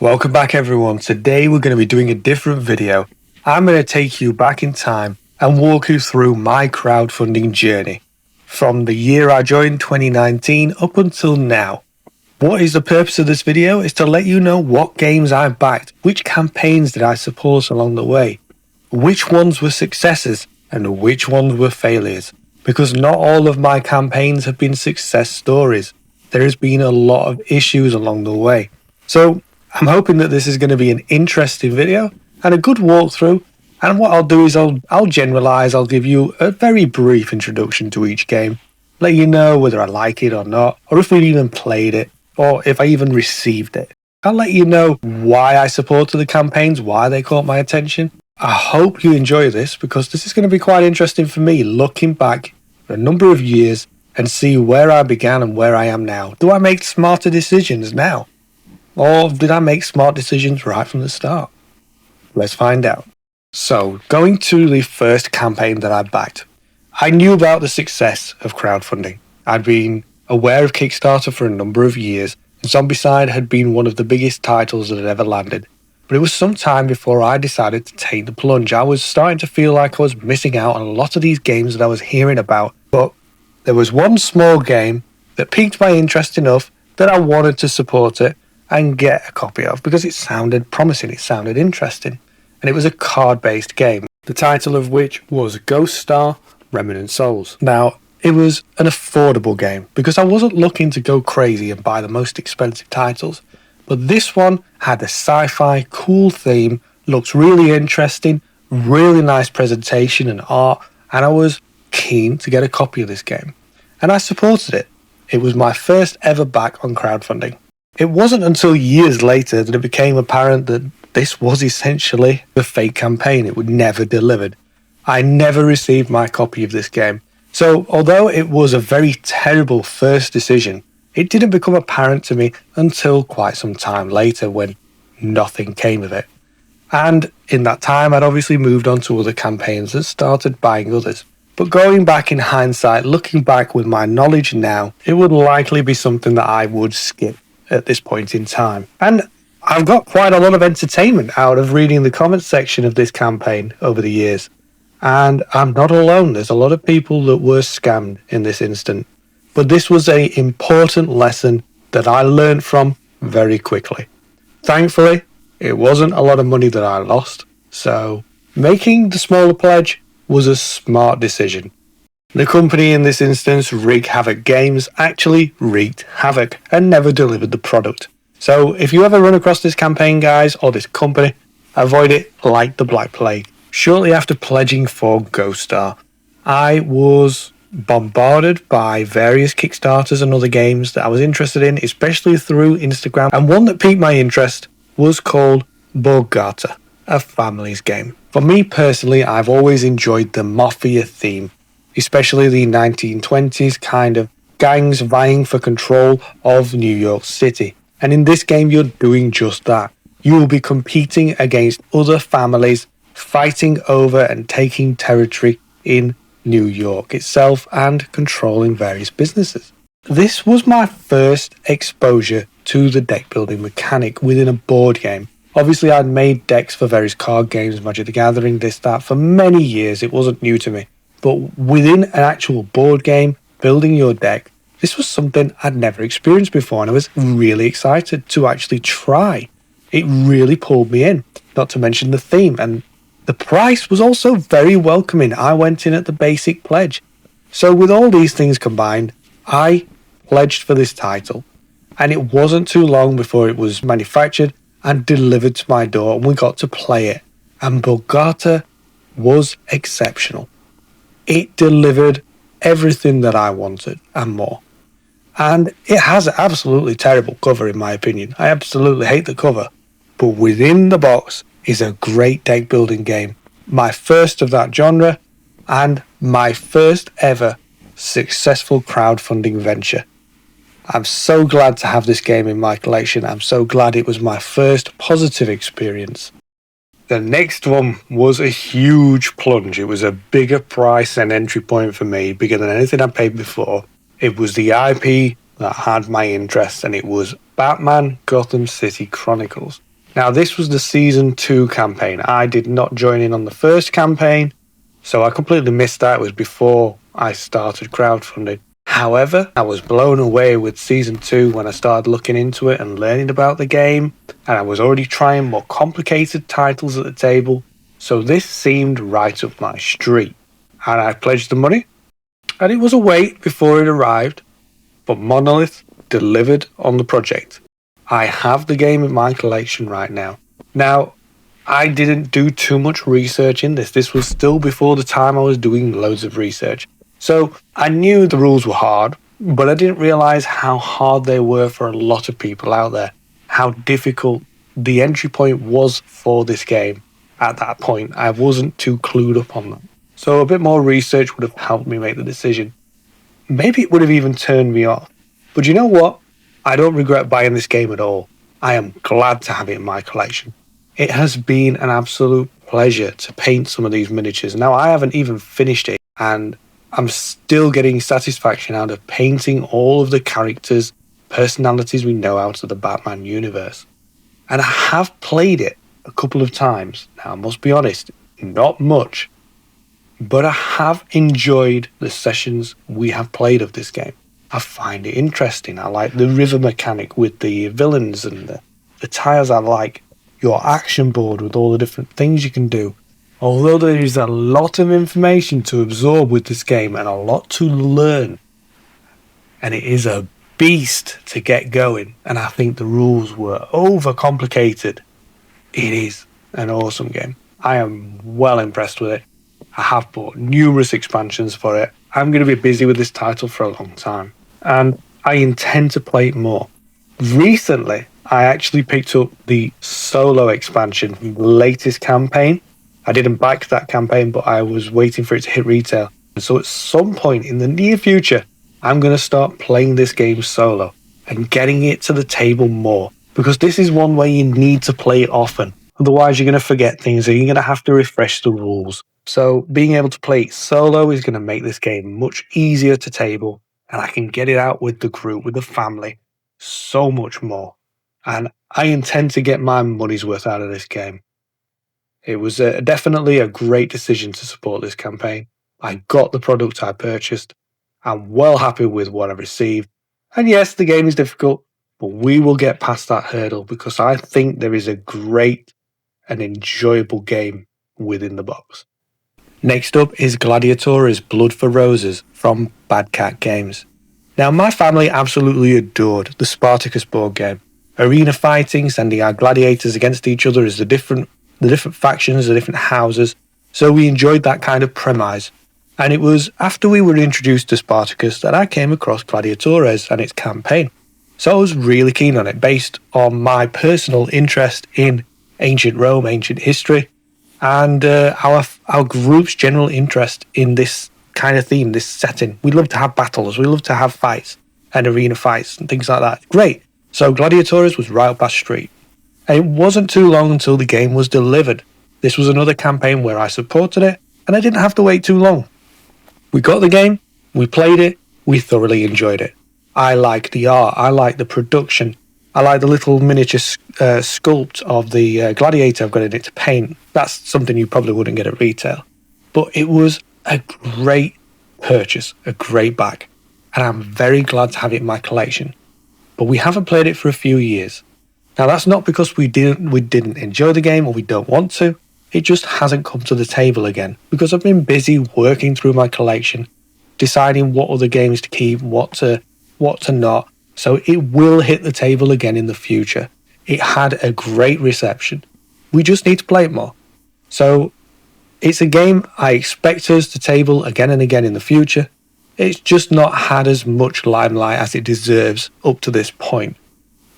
Welcome back everyone. Today we're going to be doing a different video. I'm going to take you back in time and walk you through my crowdfunding journey. From the year I joined 2019 up until now. What is the purpose of this video is to let you know what games I backed, which campaigns did I support along the way, which ones were successes and which ones were failures. Because not all of my campaigns have been success stories. There has been a lot of issues along the way. So I'm hoping that this is going to be an interesting video and a good walkthrough. And what I'll do is I'll generalize, I'll give you a very brief introduction to each game, let you know whether I like it or not, or if we've even played it, or if I even received it. I'll let you know why I supported the campaigns, why they caught my attention. I hope you enjoy this because this is going to be quite interesting for me, looking back for a number of years and see where I began and where I am now. Do I make smarter decisions now? Or did I make smart decisions right from the start? Let's find out. So, going to the first campaign that I backed. I knew about the success of crowdfunding. I'd been aware of Kickstarter for a number of years, and Zombicide had been one of the biggest titles that had ever landed. But it was some time before I decided to take the plunge. I was starting to feel like I was missing out on a lot of these games that I was hearing about. But there was one small game that piqued my interest enough that I wanted to support it and get a copy of because it sounded promising, it sounded interesting. And it was a card-based game, the title of which was Ghost Star Remnant Souls. Now, it was an affordable game because I wasn't looking to go crazy and buy the most expensive titles. But this one had a sci-fi cool theme, looked really interesting, really nice presentation and art, and I was keen to get a copy of this game. And I supported it. It was my first ever back on crowdfunding. It wasn't until years later that it became apparent that this was essentially a fake campaign. It would never delivered. I never received my copy of this game. So although it was a very terrible first decision, it didn't become apparent to me until quite some time later when nothing came of it. And in that time I'd obviously moved on to other campaigns and started buying others. But going back in hindsight, looking back with my knowledge now, it would likely be something that I would skip at this point in time. And I've got quite a lot of entertainment out of reading the comments section of this campaign over the years. And I'm not alone. There's a lot of people that were scammed in this instant. But this was an important lesson that I learned from very quickly. Thankfully, it wasn't a lot of money that I lost. So making the smaller pledge was a smart decision. The company in this instance, Wreak Havoc Games, actually wreaked havoc and never delivered the product. So if you ever run across this campaign, guys, or this company, avoid it like the Black Plague. Shortly after pledging for Ghost Star, I was bombarded by various Kickstarters and other games that I was interested in, especially through Instagram, and one that piqued my interest was called Borgata, a family's game. For me personally, I've always enjoyed the mafia theme, especially the 1920s kind of gangs vying for control of New York City. And in this game, you're doing just that. You will be competing against other families, fighting over and taking territory in New York itself and controlling various businesses. This was my first exposure to the deck building mechanic within a board game. Obviously, I'd made decks for various card games, Magic the Gathering, this, that, for many years. It wasn't new to me. But within an actual board game, building your deck, this was something I'd never experienced before, and I was really excited to actually try. It really pulled me in, not to mention the theme, and the price was also very welcoming. I went in at the basic pledge. So with all these things combined, I pledged for this title, and it wasn't too long before it was manufactured and delivered to my door, and we got to play it. And Borgata was exceptional. It delivered everything that I wanted and more. And it has an absolutely terrible cover in my opinion. I absolutely hate the cover. But within the box is a great deck building game. My first of that genre and my first ever successful crowdfunding venture. I'm so glad to have this game in my collection. I'm so glad it was my first positive experience. The next one was a huge plunge. It was a bigger price and entry point for me, bigger than anything I paid before. It was the IP that had my interest, and it was Batman Gotham City Chronicles. Now, this was the Season 2 campaign. I did not join in on the first campaign, so I completely missed that. It was before I started crowdfunding. However, I was blown away with Season 2 when I started looking into it and learning about the game, and I was already trying more complicated titles at the table, so this seemed right up my street. And I pledged the money, and it was a wait before it arrived, but Monolith delivered on the project. I have the game in my collection right now. Now, I didn't do too much research in this. This was still before the time I was doing loads of research. So I knew the rules were hard, but I didn't realise how hard they were for a lot of people out there. How difficult the entry point was for this game at that point. I wasn't too clued up on that. So a bit more research would have helped me make the decision. Maybe it would have even turned me off. But you know what? I don't regret buying this game at all. I am glad to have it in my collection. It has been an absolute pleasure to paint some of these miniatures. Now, I haven't even finished it, and I'm still getting satisfaction out of painting all of the characters, personalities we know out of the Batman universe. And I have played it a couple of times. Now, I must be honest, not much, but I have enjoyed the sessions we have played of this game. I find it interesting. I like the river mechanic with the villains and the tiles. I like your action board with all the different things you can do. Although there is a lot of information to absorb with this game and a lot to learn, and it is a beast to get going, and I think the rules were overcomplicated. It is an awesome game. I am well impressed with it. I have bought numerous expansions for it. I'm going to be busy with this title for a long time, and I intend to play it more. Recently, I actually picked up the solo expansion from the latest campaign. I didn't back that campaign, but I was waiting for it to hit retail. So at some point in the near future, I'm going to start playing this game solo and getting it to the table more, because this is one way you need to play it often. Otherwise, you're going to forget things and you're going to have to refresh the rules. So being able to play it solo is going to make this game much easier to table, and I can get it out with the group, with the family, so much more. And I intend to get my money's worth out of this game. It was definitely a great decision to support this campaign. I got the product I purchased. I'm well happy with what I received. And yes, the game is difficult, but we will get past that hurdle, because I think there is a great and enjoyable game within the box. Next up is Gladiatores Blood for Roses from Bad Cat Games. Now, my family absolutely adored the Spartacus board game. Arena fighting, sending our gladiators against each other as the different factions, the different houses. So we enjoyed that kind of premise. And it was after we were introduced to Spartacus that I came across Gladiatores and its campaign. So I was really keen on it, based on my personal interest in ancient Rome, ancient history, and our group's general interest in this kind of theme, this setting. We love to have battles, we love to have fights and arena fights and things like that. Great. So Gladiatores was right up our street. And it wasn't too long until the game was delivered. This was another campaign where I supported it, and I didn't have to wait too long. We got the game, we played it, we thoroughly enjoyed it. I like the art, I like the production, I like the little miniature sculpt of the gladiator I've got in it to paint. That's something you probably wouldn't get at retail. But it was a great purchase, a great bag, and I'm very glad to have it in my collection. But we haven't played it for a few years. Now, that's not because we didn't enjoy the game or we don't want to. It just hasn't come to the table again, because I've been busy working through my collection, deciding what other games to keep, what to not. So it will hit the table again in the future. It had a great reception. We just need to play it more. So it's a game I expect us to table again and again in the future. It's just not had as much limelight as it deserves up to this point.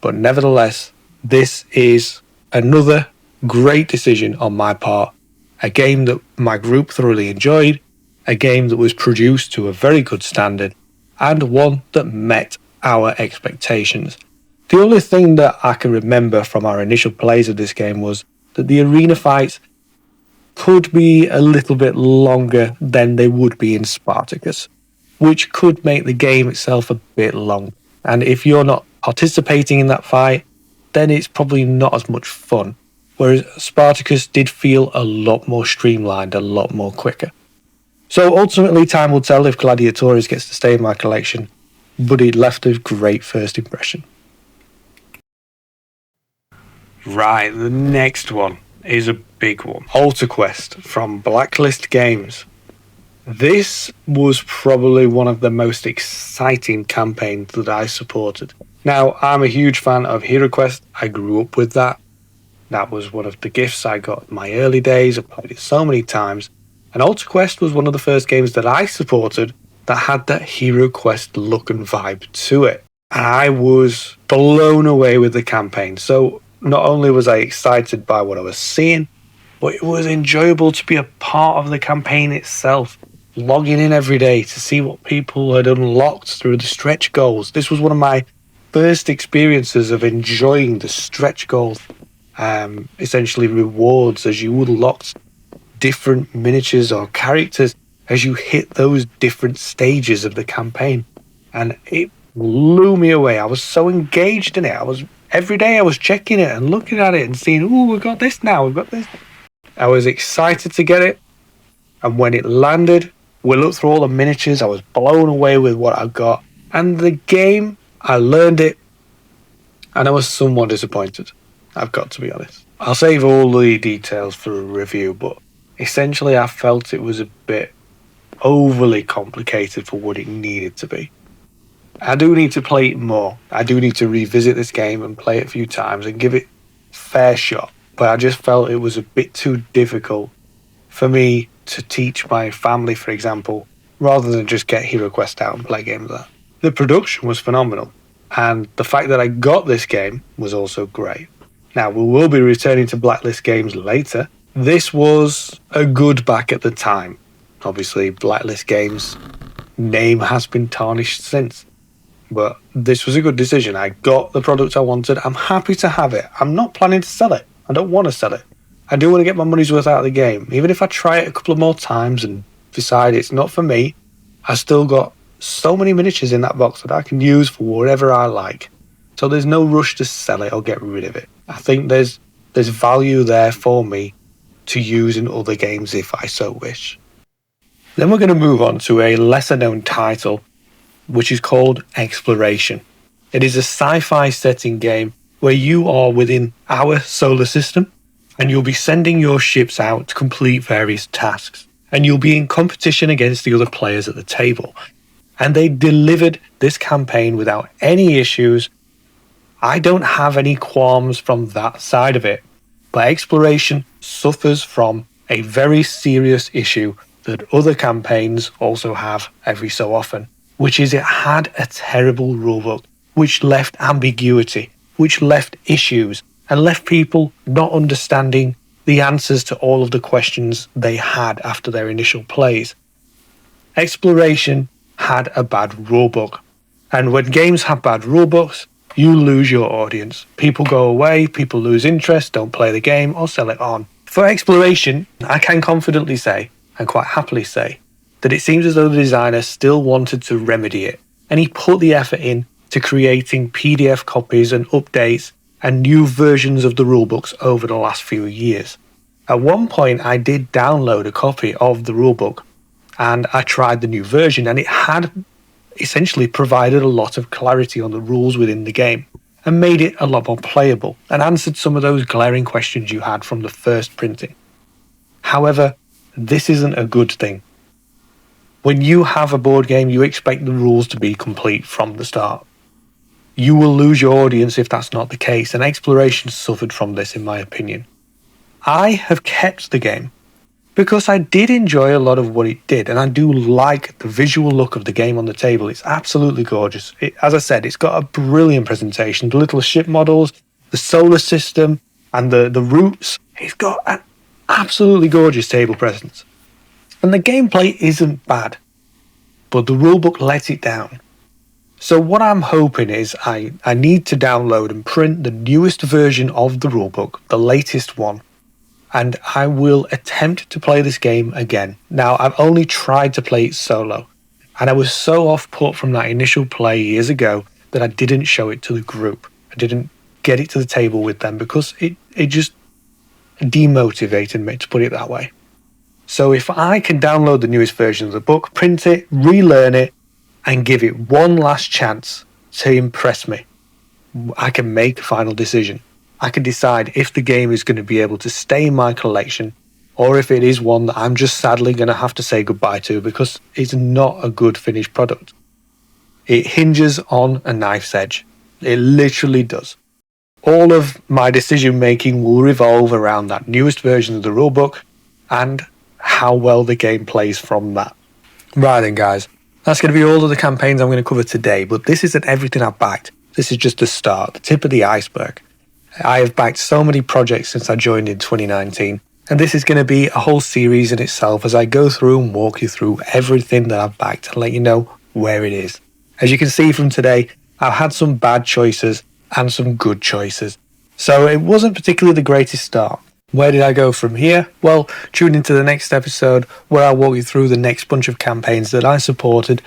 But nevertheless, this is another great decision on my part. A game that my group thoroughly enjoyed, a game that was produced to a very good standard, and one that met our expectations. The only thing that I can remember from our initial plays of this game was that the arena fights could be a little bit longer than they would be in Spartacus, which could make the game itself a bit long. And if you're not participating in that fight, then it's probably not as much fun. Whereas Spartacus did feel a lot more streamlined, a lot more quicker. So ultimately, time will tell if Gladiatores gets to stay in my collection, but it left a great first impression. Right, the next one is a big one. Altar Quest from Blacklist Games. This was probably one of the most exciting campaigns that I supported. Now, I'm a huge fan of HeroQuest. I grew up with that. That was one of the gifts I got in my early days. I played it so many times. And Altar Quest was one of the first games that I supported that had that HeroQuest look and vibe to it. And I was blown away with the campaign. So not only was I excited by what I was seeing, but it was enjoyable to be a part of the campaign itself. Logging in every day to see what people had unlocked through the stretch goals. This was one of my first experiences of enjoying the stretch goals. Essentially rewards as you unlocked different miniatures or characters as you hit those different stages of the campaign. And it blew me away. I was so engaged in it. Every day I was checking it and looking at it and seeing, oh, we've got this now, we've got this. I was excited to get it. And when it landed, we looked through all the miniatures. I was blown away with what I got. And the game, I learned it. And I was somewhat disappointed. I've got to be honest. I'll save all the details for a review, but essentially I felt it was a bit overly complicated for what it needed to be. I do need to play it more. I do need to revisit this game and play it a few times and give it a fair shot. But I just felt it was a bit too difficult for me to teach my family, for example, rather than just get HeroQuest out and play games like that. The production was phenomenal, and the fact that I got this game was also great. Now, we will be returning to Blacklist Games later. This was a good back at the time. Obviously, Blacklist Games' name has been tarnished since. But this was a good decision. I got the product I wanted. I'm happy to have it. I'm not planning to sell it. I don't want to sell it. I do want to get my money's worth out of the game. Even if I try it a couple of more times and decide it's not for me, I still got so many miniatures in that box that I can use for whatever I like. So there's no rush to sell it or get rid of it. I think there's value there for me to use in other games if I so wish. Then we're going to move on to a lesser known title, which is called Exploration. It is a sci-fi setting game where you are within our solar system and you'll be sending your ships out to complete various tasks. And you'll be in competition against the other players at the table. And they delivered this campaign without any issues. I don't have any qualms from that side of it. But Exploration suffers from a very serious issue that other campaigns also have every so often, which is it had a terrible rulebook, which left ambiguity, which left issues, and left people not understanding the answers to all of the questions they had after their initial plays. Exploration had a bad rulebook, and when games have bad rulebooks, you lose your audience. People go away, people lose interest, don't play the game, or sell it on. For Exploration, I can confidently say, and quite happily say, that it seems as though the designer still wanted to remedy it, and he put the effort in to creating PDF copies and updates and new versions of the rulebooks over the last few years. At one point, I did download a copy of the rulebook, and I tried the new version, and it had essentially provided a lot of clarity on the rules within the game, and made it a lot more playable, and answered some of those glaring questions you had from the first printing. However, this isn't a good thing. When you have a board game, you expect the rules to be complete from the start. You will lose your audience if that's not the case, and Exploration suffered from this, in my opinion. I have kept the game because I did enjoy a lot of what it did, and I do like the visual look of the game on the table. It's absolutely gorgeous. As I said, it's got a brilliant presentation. The little ship models, the solar system, and the routes. It's got an absolutely gorgeous table presence. And the gameplay isn't bad, but the rulebook lets it down. So what I'm hoping is I need to download and print the newest version of the rulebook, the latest one, and I will attempt to play this game again. Now, I've only tried to play it solo, and I was so off put from that initial play years ago that I didn't show it to the group. I didn't get it to the table with them, because it just demotivated me, to put it that way. So if I can download the newest version of the book, print it, relearn it, and give it one last chance to impress me, I can make a final decision. I can decide if the game is going to be able to stay in my collection, or if it is one that I'm just sadly going to have to say goodbye to because it's not a good finished product. It hinges on a knife's edge. It literally does. All of my decision making will revolve around that newest version of the rulebook and how well the game plays from that. Right then, guys, that's going to be all of the campaigns I'm going to cover today, but this isn't everything I've backed. This is just the start, the tip of the iceberg. I have backed so many projects since I joined in 2019, and this is going to be a whole series in itself as I go through and walk you through everything that I've backed and let you know where it is. As you can see from today, I've had some bad choices and some good choices, so it wasn't particularly the greatest start. Where did I go from here? Well, tune into the next episode where I'll walk you through the next bunch of campaigns that I supported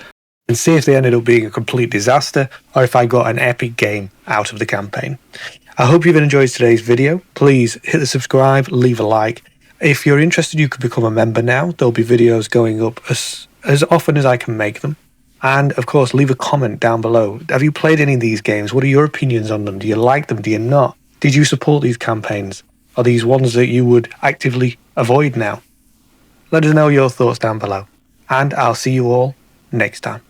and see if they ended up being a complete disaster or if I got an epic game out of the campaign. I hope you've enjoyed today's video. Please hit the subscribe, leave a like. If you're interested, you could become a member now. There'll be videos going up as often as I can make them. And of course, leave a comment down below. Have you played any of these games? What are your opinions on them? Do you like them? Do you not? Did you support these campaigns? Are these ones that you would actively avoid now? Let us know your thoughts down below. And I'll see you all next time.